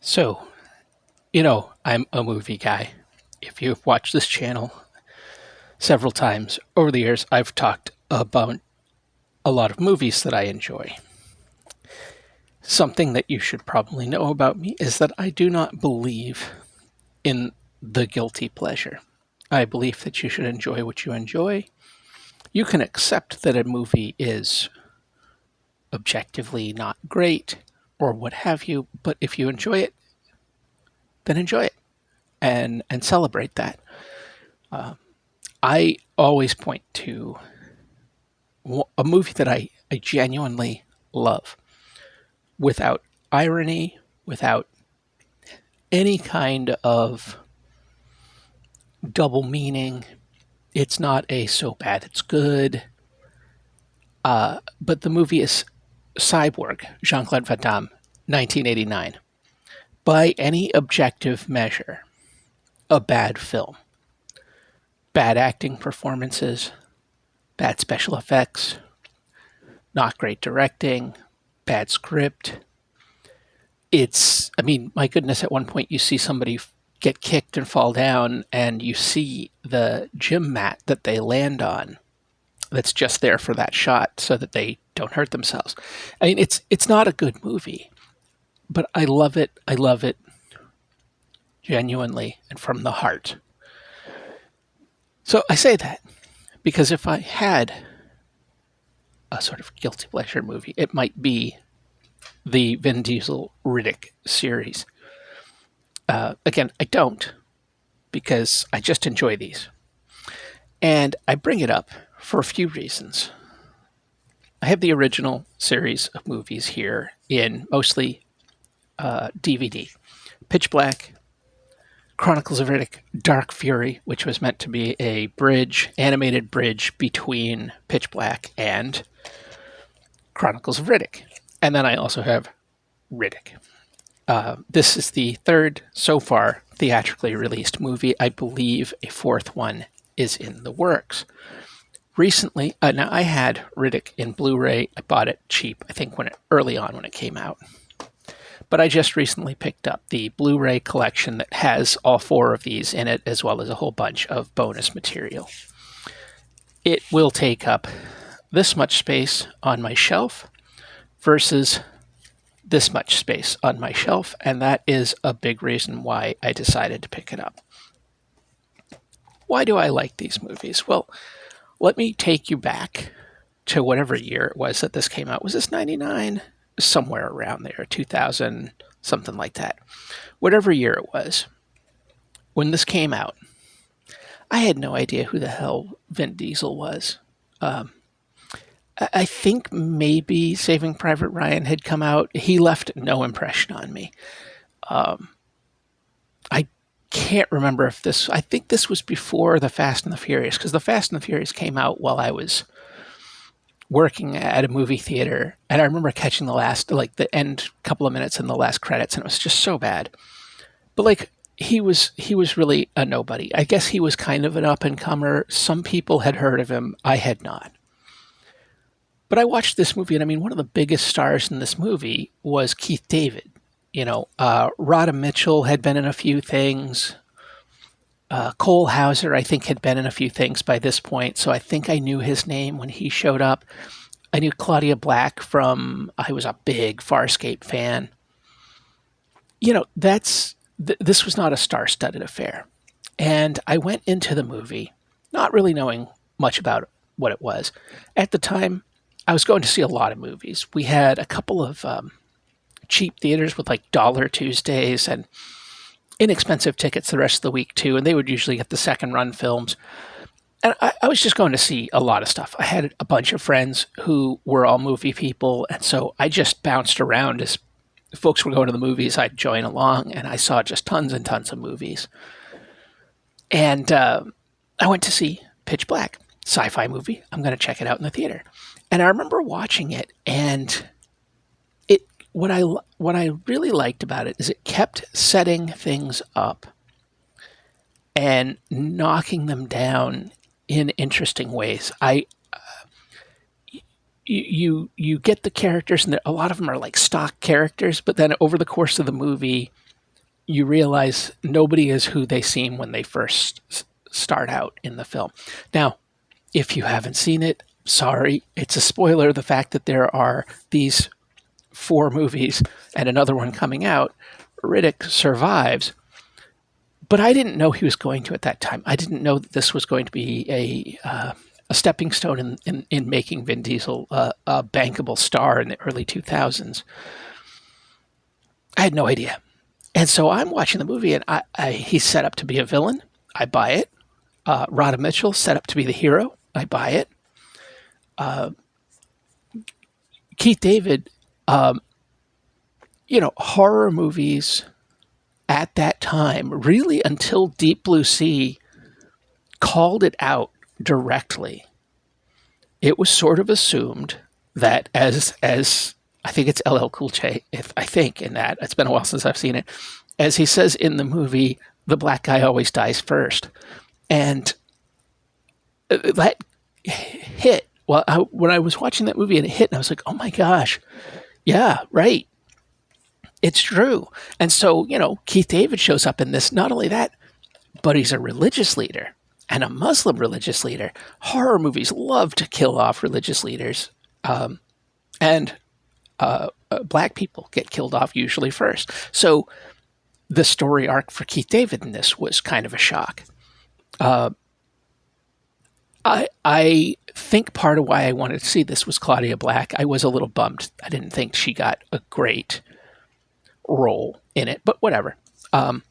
So, I'm a movie guy. If you've watched this channel several times over the years, I've talked about a lot of movies that I enjoy. Something that you should probably know about me is that I do not believe in the guilty pleasure. I believe that you should enjoy what you enjoy. You can accept that a movie is objectively not great or what have you, but if you enjoy it, then enjoy it and celebrate that. I always point to a movie that I genuinely love without irony, without any kind of double meaning. It's not a so bad it's good. But the movie is Cyborg, Jean Claude Van Damme, 1989. By any objective measure, a bad film. Bad acting performances, bad special effects, not great directing, bad script. My goodness, at one point you see somebody get kicked and fall down, and you see the gym mat that they land on that's just there for that shot so that they don't hurt themselves. It's not a good movie, but I love it. I love it genuinely and from the heart. So I say that because if I had a sort of guilty pleasure movie, it might be the Vin Diesel Riddick series. Again, I don't because I just enjoy these. And I bring it up for a few reasons. I have the original series of movies here in mostly DVD. Pitch Black, Chronicles of Riddick, Dark Fury, which was meant to be a animated bridge between Pitch Black and Chronicles of Riddick. And then I also have Riddick. This is the third so far theatrically released movie. I believe a fourth one is in the works. Recently, now I had Riddick in Blu-ray. I bought it cheap, I think early on when it came out. But I just recently picked up the Blu-ray collection that has all four of these in it, as well as a whole bunch of bonus material. It will take up this much space on my shelf versus this much space on my shelf, and that is a big reason why I decided to pick it up. Why do I like these movies? Well, let me take you back to whatever year it was that this came out. Was this 99? Somewhere around there, 2000, something like that. Whatever year it was, when this came out, I had no idea who the hell Vin Diesel was. I think maybe Saving Private Ryan had come out. He left no impression on me. I can't remember if I think this was before The Fast and the Furious, because The Fast and the Furious came out while I was working at a movie theater, and I remember catching the end couple of minutes in the last credits, and it was just so bad. But he was really a nobody. I guess he was kind of an up and comer. Some people had heard of him. I had not. But I watched this movie, and one of the biggest stars in this movie was Keith David. Rhoda Mitchell had been in a few things. Cole Hauser, I think, had been in a few things by this point, so I think I knew his name when he showed up. I knew Claudia Black I was a big Farscape fan. This was not a star-studded affair. And I went into the movie not really knowing much about what it was. At the time, I was going to see a lot of movies. We had a couple of cheap theaters with Dollar Tuesdays and inexpensive tickets the rest of the week too, and they would usually get the second run films. And I was just going to see a lot of stuff. I had a bunch of friends who were all movie people, and so I just bounced around as folks were going to the movies. I'd join along, and I saw just tons and tons of movies. And I went to see Pitch Black, sci-fi movie. I'm going to check it out in the theater. And I remember watching it, and what I really liked about it is it kept setting things up and knocking them down in interesting ways. You get the characters, and a lot of them are like stock characters, but then over the course of the movie, you realize nobody is who they seem when they first start out in the film. Now, if you haven't seen it, sorry, it's a spoiler. The fact that there are these 4 movies and another one coming out, Riddick survives. But I didn't know he was going to at that time. I didn't know that this was going to be a stepping stone in making Vin Diesel a bankable star in the early 2000s. I had no idea. And so I'm watching the movie, and he's set up to be a villain. I buy it. Rhoda Mitchell set up to be the hero. I buy it. Keith David, horror movies at that time, really until Deep Blue Sea called it out directly, it was sort of assumed that as I think it's LL Cool J, I think in that, it's been a while since I've seen it, as he says in the movie, the black guy always dies first. And that hit. Well, when I was watching that movie and it hit, and I was like, oh my gosh, yeah, right. It's true. And so, Keith David shows up in this. Not only that, but he's a religious leader and a Muslim religious leader. Horror movies love to kill off religious leaders. And black people get killed off usually first. So the story arc for Keith David in this was kind of a shock. I think part of why I wanted to see this was Claudia Black. I was a little bummed. I didn't think she got a great role in it, but whatever. I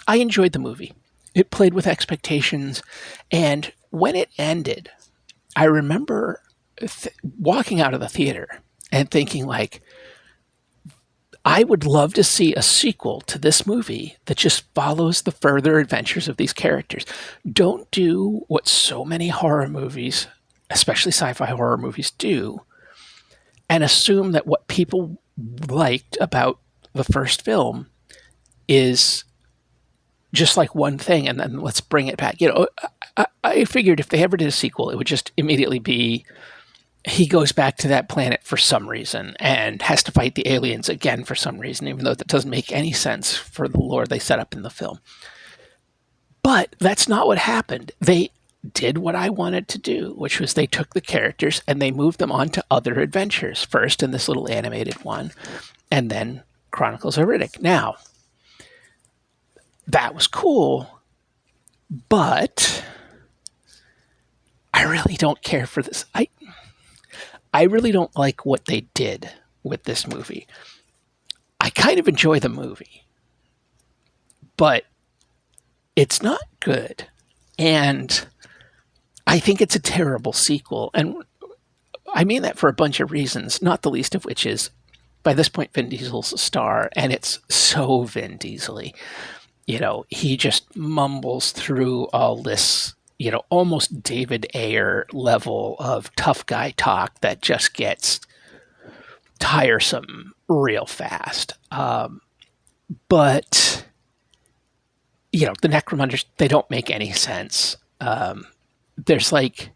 enjoyed the movie. It played with expectations, and when it ended, I remember walking out of the theater and thinking, like, I would love to see a sequel to this movie that just follows the further adventures of these characters. Don't do what so many horror movies, especially sci-fi horror movies, do, and assume that what people liked about the first film is just like one thing, and then let's bring it back. I figured if they ever did a sequel, it would just immediately be he goes back to that planet for some reason and has to fight the aliens again for some reason, even though that doesn't make any sense for the lore they set up in the film. But that's not what happened. They did what I wanted to do, which was they took the characters and they moved them on to other adventures, first in this little animated one, and then Chronicles of Riddick. Now, that was cool, but I really don't care for this. I really don't like what they did with this movie. I kind of enjoy the movie, but it's not good. And I think it's a terrible sequel. And I mean that for a bunch of reasons, not the least of which is, by this point, Vin Diesel's a star, and it's so Vin Diesel-y. He just mumbles through all this, almost David Ayer level of tough guy talk that just gets tiresome real fast. But, the Necromunders, they don't make any sense. There's like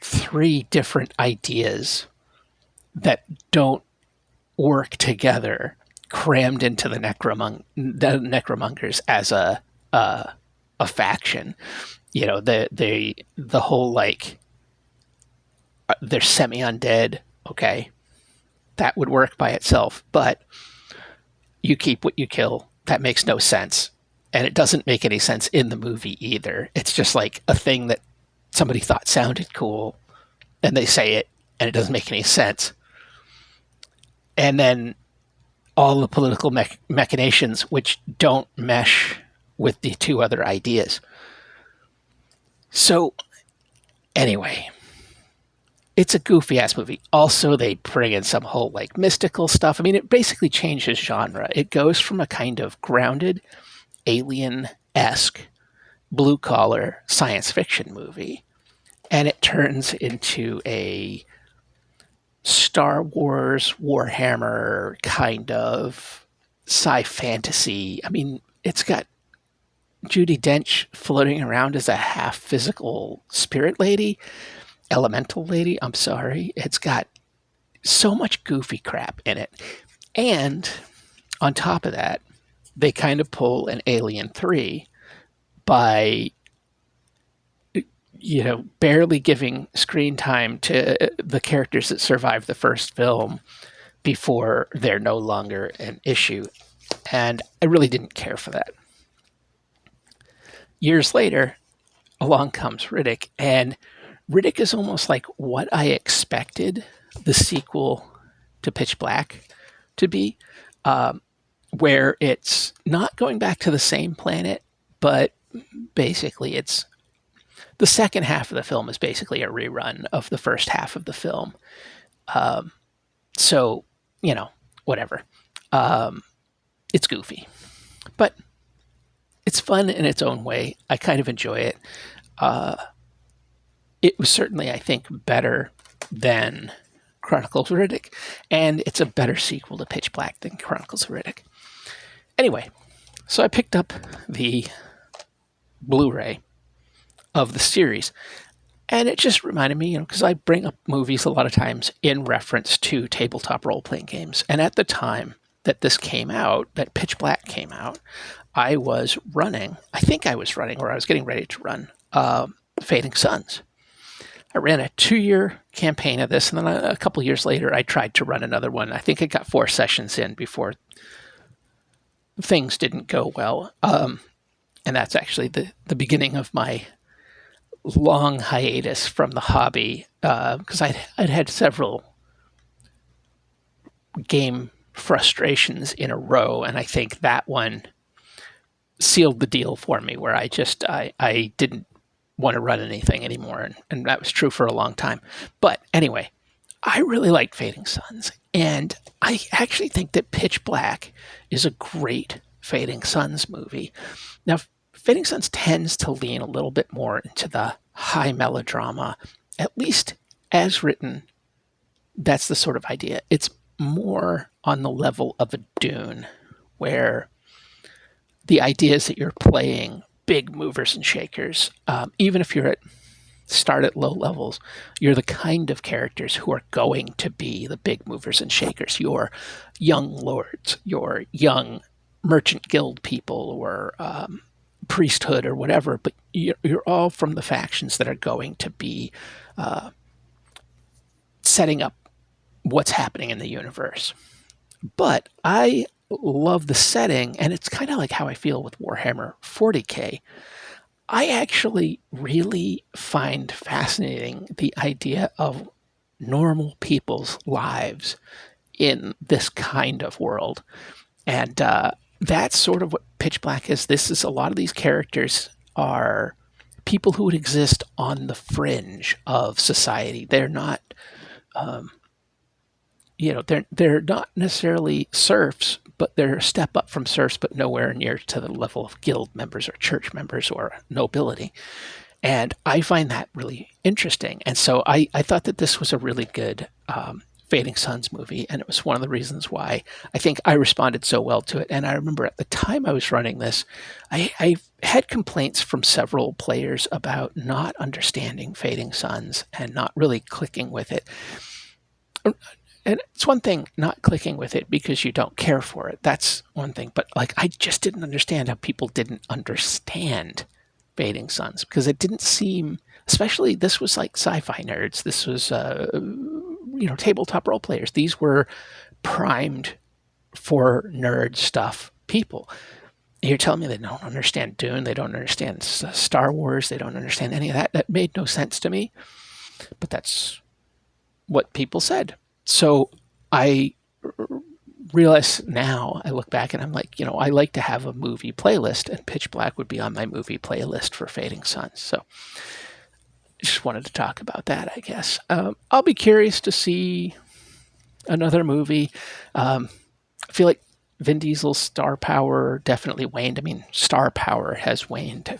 3 different ideas that don't work together, crammed into the Necromongers as a faction. The whole, like, they're semi-undead, okay, that would work by itself, but you keep what you kill. That makes no sense, and it doesn't make any sense in the movie either. It's just like a thing that somebody thought sounded cool, and they say it, and it doesn't make any sense. And then all the political machinations which don't mesh with the 2 other ideas. So, anyway, it's a goofy-ass movie. Also, they bring in some whole, like, mystical stuff. I mean, it basically changes genre. It goes from a kind of grounded, alien-esque, blue-collar science fiction movie, and it turns into a Star Wars, Warhammer kind of sci-fantasy. I mean, it's got Judi Dench floating around as a half-physical spirit lady, elemental lady, I'm sorry. It's got so much goofy crap in it. And on top of that, they kind of pull an Alien 3 by barely giving screen time to the characters that survived the first film before they're no longer an issue. And I really didn't care for that. Years later, along comes Riddick, and Riddick is almost like what I expected the sequel to Pitch Black to be, where it's not going back to the same planet, but basically it's the second half of the film is basically a rerun of the first half of the film. So, whatever. It's goofy, but it's fun in its own way. I kind of enjoy it. It was certainly, I think, better than Chronicles of Riddick, and it's a better sequel to Pitch Black than Chronicles of Riddick. Anyway, so I picked up the Blu-ray of the series, and it just reminded me, because I bring up movies a lot of times in reference to tabletop role-playing games, and at the time that this came out, that Pitch Black came out, I was running, or I was getting ready to run Fading Suns. I ran a 2-year campaign of this, and then a couple years later, I tried to run another one. I think I got 4 sessions in before things didn't go well. And that's actually the beginning of my long hiatus from the hobby, because I'd had several game frustrations in a row, and I think that one sealed the deal for me, where I didn't want to run anything anymore, and that was true for a long time. But anyway, I really liked Fading Suns, and I actually think that Pitch Black is a great Fading Suns movie. Now, Fading Suns tends to lean a little bit more into the high melodrama, at least as written. That's the sort of idea. It's more on the level of a Dune, where the idea is that you're playing big movers and shakers. Even if you're start at low levels, you're the kind of characters who are going to be the big movers and shakers. Your young lords, your young merchant guild people, or priesthood, or whatever. But you're all from the factions that are going to be setting up what's happening in the universe. But I love the setting, and it's kind of like how I feel with Warhammer 40K. I actually really find fascinating the idea of normal people's lives in this kind of world. And that's sort of what Pitch Black is. This is, a lot of these characters are people who would exist on the fringe of society. They're not they're not necessarily serfs, but they're a step up from serfs, but nowhere near to the level of guild members or church members or nobility. And I find that really interesting. And so I thought that this was a really good Fading Suns movie, and it was one of the reasons why I think I responded so well to it. And I remember at the time I was running this, I had complaints from several players about not understanding Fading Suns and not really clicking with it. And it's one thing not clicking with it because you don't care for it. That's one thing. But I just didn't understand how people didn't understand Fading Suns, because it didn't seem, especially this was like sci-fi nerds. This was, tabletop role players. These were primed for nerd stuff people. You're telling me they don't understand Dune, they don't understand Star Wars, they don't understand any of that. That made no sense to me. But that's what people said. So I realize now, I look back and I'm like, I like to have a movie playlist, and Pitch Black would be on my movie playlist for Fading Suns. So just wanted to talk about that, I guess. I'll be curious to see another movie. I feel like Vin Diesel's star power definitely waned. I mean, star power has waned.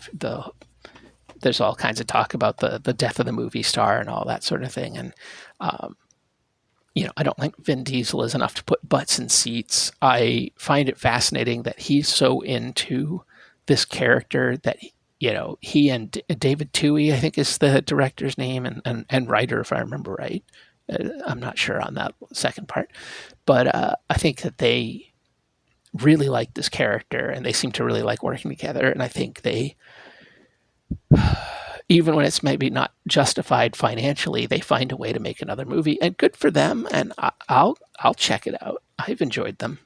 There's all kinds of talk about the death of the movie star and all that sort of thing. And I don't think Vin Diesel is enough to put butts in seats. I find it fascinating that he's so into this character that, he and David Twohy, I think is the director's name, and writer, if I remember right. I'm not sure on that second part. But I think that they really like this character, and they seem to really like working together. And I think they, even when it's maybe not justified financially, they find a way to make another movie, and good for them. And I'll check it out. I've enjoyed them,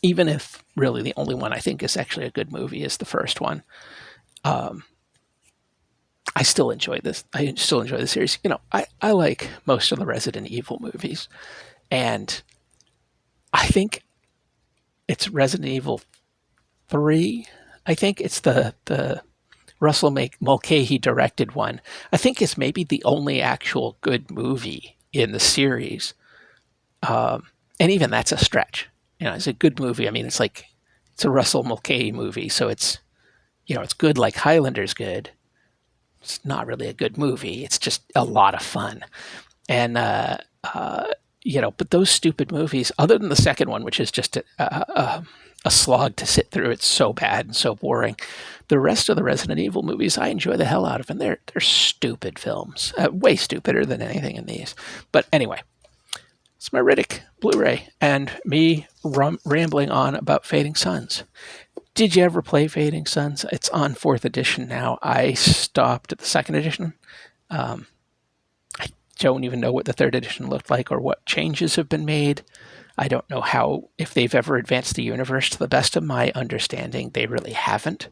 even if really the only one I think is actually a good movie is the first one. I still enjoy this. I still enjoy the series. I like most of the Resident Evil movies, and I think it's Resident Evil 3. I think it's the Russell Mulcahy directed one. I think it's maybe the only actual good movie in the series, and even that's a stretch. It's a good movie. I mean, it's a Russell Mulcahy movie, so it's good like Highlander's good. It's not really a good movie. It's just a lot of fun, and but those stupid movies, other than the second one, which is just a slog to sit through. It's so bad and so boring. The rest of the Resident Evil movies, I enjoy the hell out of, and they're stupid films, way stupider than anything in these. But anyway, it's my Riddick Blu-ray and me rambling on about Fading Suns. Did you ever play Fading Suns? It's on 4th edition now. I stopped at the 2nd edition. I don't even know what the 3rd edition looked like or what changes have been made. I don't know if they've ever advanced the universe. To the best of my understanding, they really haven't.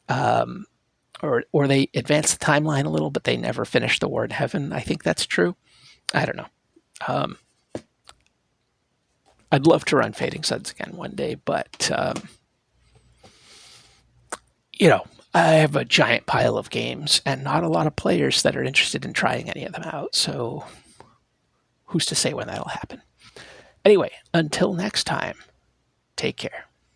Or they advanced the timeline a little, but they never finished the War in Heaven. I think that's true. I don't know. I'd love to run Fading Suns again one day, but I have a giant pile of games and not a lot of players that are interested in trying any of them out. So who's to say when that'll happen? Anyway, until next time, take care.